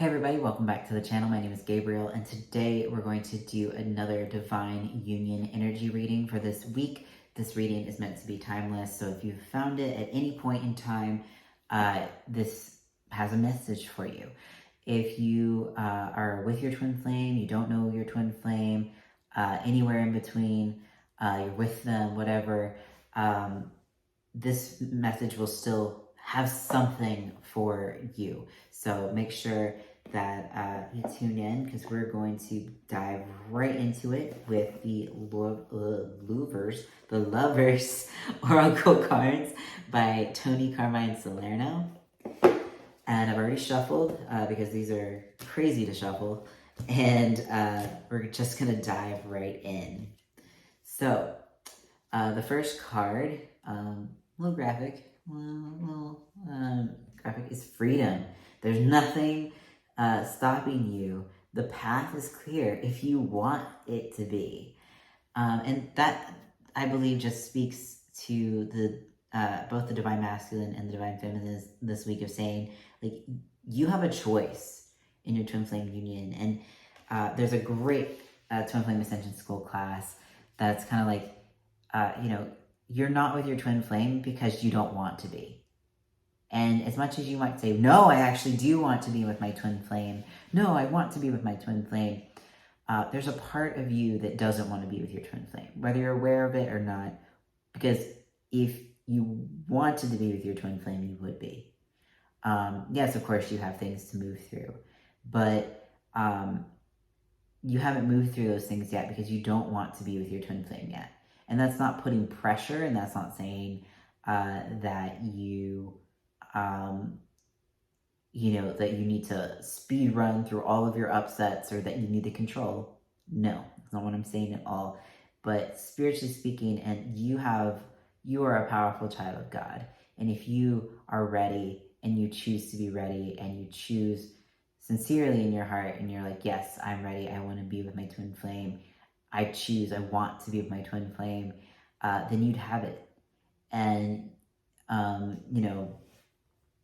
Hey everybody, welcome back to the channel. My name is Gabriel, and today we're going to do another Divine Union energy reading for this week. This reading is meant to be timeless, so if you've found it at any point in time, this has a message for you. If you are with your twin flame, you don't know your twin flame, anywhere in between, you're with them, whatever, this message will still have something for you. So make sure that you tune in, because we're going to dive right into it with the Lovers Oracle cards by Tony Carmine Salerno. And I've already shuffled because these are crazy to shuffle, and we're just gonna dive right in. So the first card, a little graphic, graphic, is freedom. There's nothing stopping you. The path is clear if you want it to be. And that, I believe, just speaks to the both the divine masculine and the divine feminine this week, of saying, like, you have a choice in your twin flame union. And there's a great twin flame ascension school class that's kind of like, you're not with your twin flame because you don't want to be. And as much as you might say, no, I actually do want to be with my twin flame. No, I want to be with my twin flame. There's a part of you that doesn't want to be with your twin flame, whether you're aware of it or not. Because if you wanted to be with your twin flame, you would be. Yes, of course, you have things to move through. But you haven't moved through those things yet because you don't want to be with your twin flame yet. And that's not putting pressure, and that's not saying that you, that you need to speed run through all of your upsets, or that you need to control. No, that's not what I'm saying at all. But spiritually speaking, and you are a powerful child of God. And if you are ready, and you choose to be ready, and you choose sincerely in your heart, and you're like, yes, I'm ready, I want to be with my twin flame, I want to be with my twin flame, then you'd have it. And,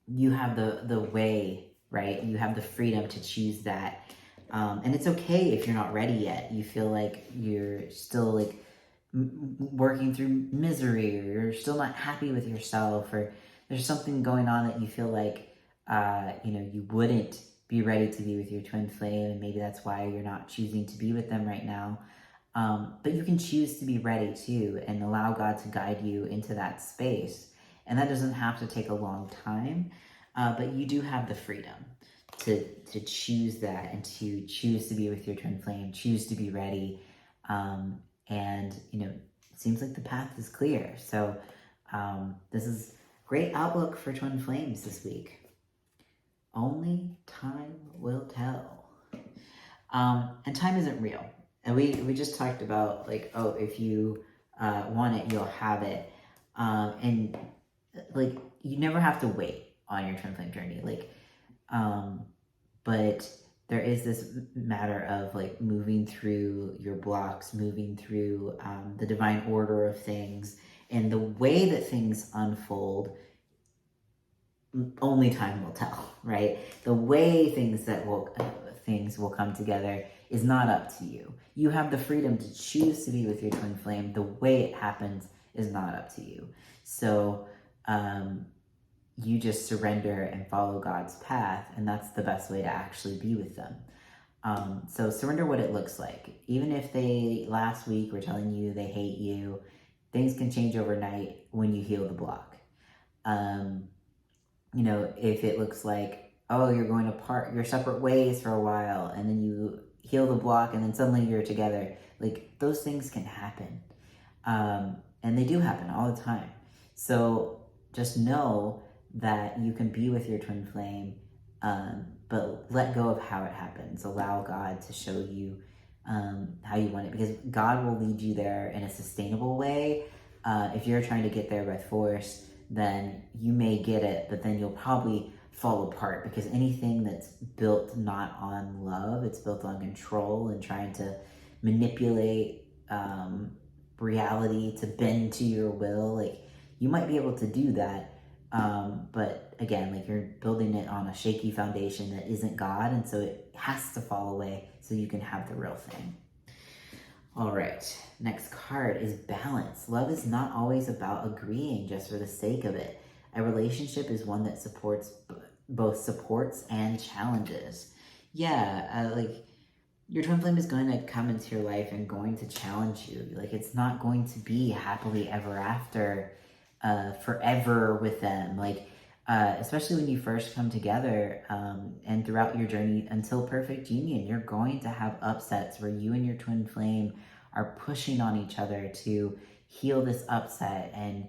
you have the way, right? You have the freedom to choose that. And it's okay if you're not ready yet. You feel like you're still like working through misery, or you're still not happy with yourself, or there's something going on that you feel like, you wouldn't be ready to be with your twin flame, and maybe that's why you're not choosing to be with them right now. But you can choose to be ready too, and allow God to guide you into that space. And that doesn't have to take a long time, but you do have the freedom to choose that, and to choose to be with your twin flame, choose to be ready. And, it seems like the path is clear. So this is great outlook for twin flames this week. Only time will tell. And time isn't real. And we just talked about, like, oh, if you want it, you'll have it. And, like, you never have to wait on your twin flame journey. Like, but there is this matter of, like, moving through your blocks, moving through the divine order of things, and the way that things unfold. Only time will tell, right? The way things will come together is not up to you. You have the freedom to choose to be with your twin flame. The way it happens is not up to you. So you just surrender and follow God's path, and that's the best way to actually be with them. So surrender what it looks like. Even if they last week were telling you they hate you, things can change overnight when you heal the block. If it looks like, oh, you're going to part your separate ways for a while, and then you heal the block, and then suddenly you're together, like, those things can happen. And they do happen all the time. So just know that you can be with your twin flame, but let go of how it happens. Allow God to show you how you want it, because God will lead you there in a sustainable way. If you're trying to get there by force, then you may get it, but then you'll probably fall apart, because anything that's built not on love, it's built on control and trying to manipulate reality to bend to your will. Like, you might be able to do that, but again, like you're building it on a shaky foundation that isn't God, and so it has to fall away so you can have the real thing. All right, next card is balance. Love is not always about agreeing just for the sake of it. A relationship is one that supports both supports and challenges. Yeah, like your twin flame is going to come into your life and going to challenge you. Like, it's not going to be happily ever after, forever with them. Like, especially when you first come together, and throughout your journey until perfect union, you're going to have upsets where you and your twin flame are pushing on each other to heal this upset. And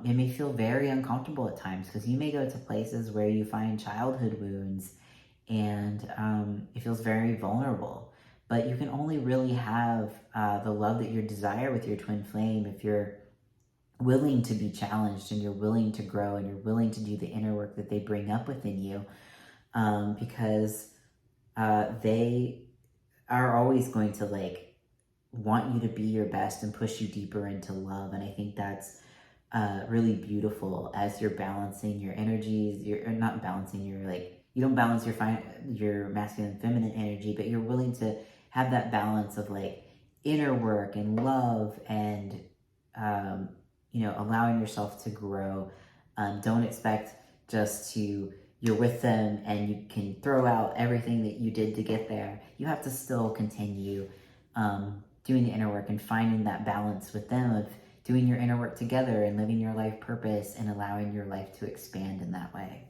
it may feel very uncomfortable at times because you may go to places where you find childhood wounds, and it feels very vulnerable. But you can only really have the love that you desire with your twin flame if you're willing to be challenged, and you're willing to grow, and you're willing to do the inner work that they bring up within you, because they are always going to like want you to be your best and push you deeper into love. And I think that's really beautiful as you're balancing your energies. You're not balancing your, like, you don't balance your masculine and feminine energy, but you're willing to have that balance of like inner work and love, and allowing yourself to grow. Don't expect just to, you're with them and you can throw out everything that you did to get there. You have to still continue doing the inner work and finding that balance with them of doing your inner work together and living your life purpose and allowing your life to expand in that way.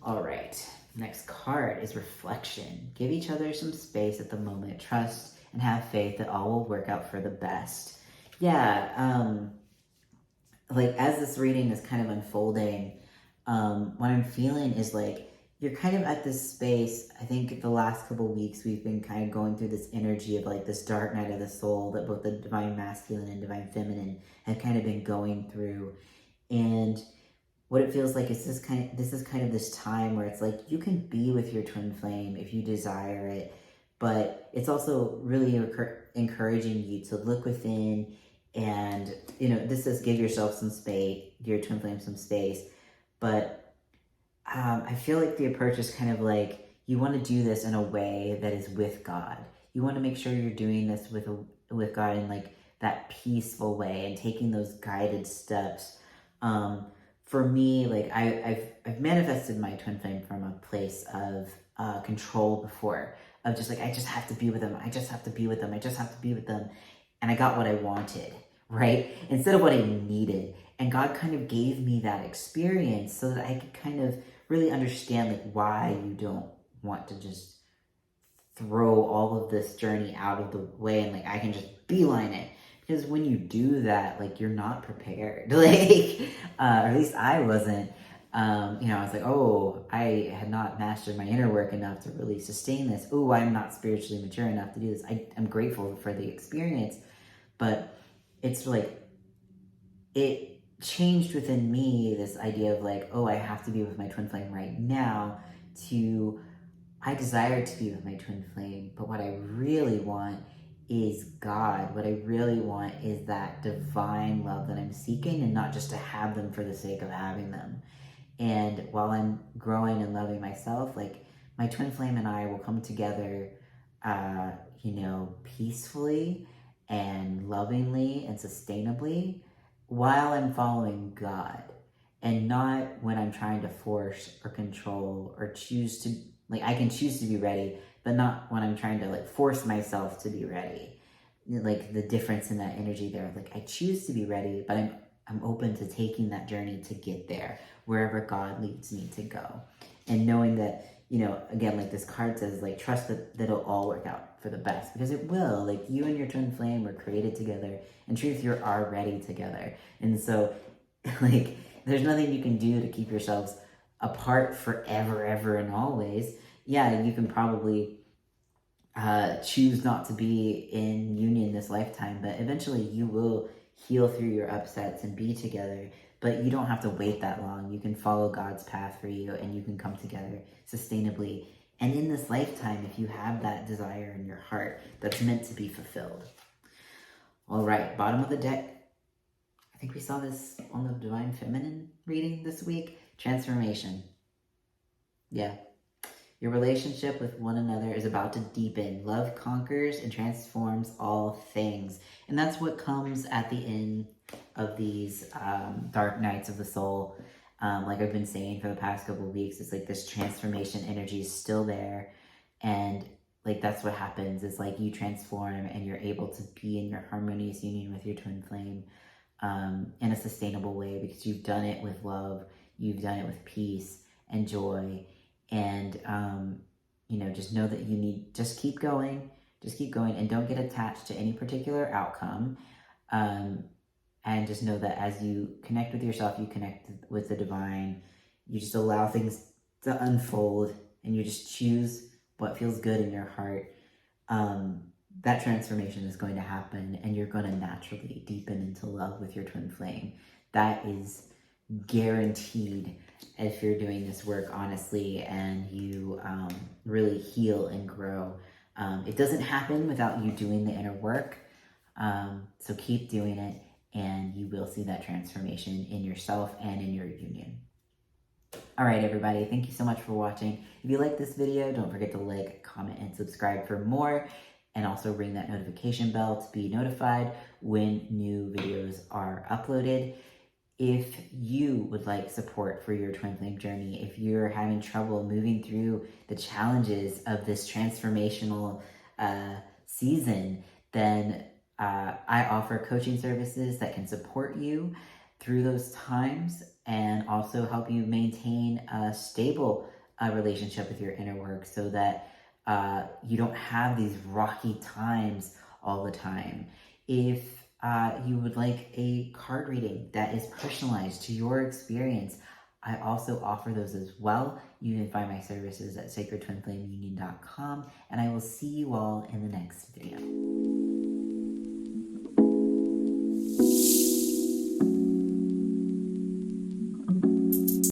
All right, next card is reflection. Give each other some space at the moment. Trust and have faith that all will work out for the best. Yeah, like as this reading is kind of unfolding, what I'm feeling is like you're kind of at this space. I think the last couple weeks we've been kind of going through this energy of like this dark night of the soul that both the divine masculine and divine feminine have kind of been going through. And what it feels like is this is kind of this time where it's like you can be with your twin flame if you desire it, but it's also really encouraging you to look within. And this says give yourself some space, your twin flame some space, but I feel like the approach is kind of like you want to do this in a way that is with God. You want to make sure you're doing this with God in like that peaceful way and taking those guided steps. For me, like I've manifested my twin flame from a place of control before, of just like I just have to be with them. I just have to be with them. I just have to be with them, and I got what I wanted, right? Instead of what I needed. And God kind of gave me that experience so that I could kind of really understand like why you don't want to just throw all of this journey out of the way and like I can just beeline it. Because when you do that, like you're not prepared. Like, or at least I wasn't. I was like, oh, I had not mastered my inner work enough to really sustain this. Oh, I'm not spiritually mature enough to do this. I'm grateful for the experience, but it's like, it changed within me this idea of like, oh, I have to be with my twin flame right now, to I desire to be with my twin flame, but what I really want is God. What I really want is that divine love that I'm seeking, and not just to have them for the sake of having them. And while I'm growing and loving myself, like my twin flame and I will come together, peacefully and lovingly and sustainably, while I'm following God, and not when I'm trying to force or control or choose to, like I can choose to be ready, but not when I'm trying to like force myself to be ready. Like the difference in that energy there, like I choose to be ready, but I'm open to taking that journey to get there, wherever God leads me to go. And knowing that, again, like this card says, like trust that it'll all work out for the best, because it will. Like you and your twin flame were created together. In truth, you're already together. And so like there's nothing you can do to keep yourselves apart forever, ever, and always. Yeah, you can probably choose not to be in union this lifetime, but eventually you will heal through your upsets and be together. But you don't have to wait that long. You can follow God's path for you, and you can come together sustainably. And in this lifetime, if you have that desire in your heart, that's meant to be fulfilled. All right, bottom of the deck. I think we saw this on the Divine Feminine reading this week. Transformation. Yeah. Your relationship with one another is about to deepen. Love conquers and transforms all things. And that's what comes at the end of these dark nights of the soul. Like I've been saying for the past couple of weeks, it's like this transformation energy is still there. And like that's what happens is like you transform and you're able to be in your harmonious union with your twin flame in a sustainable way because you've done it with love, you've done it with peace and joy. And just know that you need, just keep going, and don't get attached to any particular outcome. And just know that as you connect with yourself, you connect with the divine. You just allow things to unfold, and you just choose what feels good in your heart. That transformation is going to happen, and you're going to naturally deepen into love with your twin flame. That is guaranteed if you're doing this work honestly and you really heal and grow. It doesn't happen without you doing the inner work. So keep doing it, and you will see that transformation in yourself and in your union. All right, everybody, thank you so much for watching. If you like this video, don't forget to like, comment, and subscribe for more. And also ring that notification bell to be notified when new videos are uploaded. If you would like support for your twin flame journey, if you're having trouble moving through the challenges of this transformational season, then I offer coaching services that can support you through those times and also help you maintain a stable relationship with your inner work so that you don't have these rocky times all the time. If you would like a card reading that is personalized to your experience, I also offer those as well. You can find my services at sacredtwinflameunion.com, and I will see you all in the next video.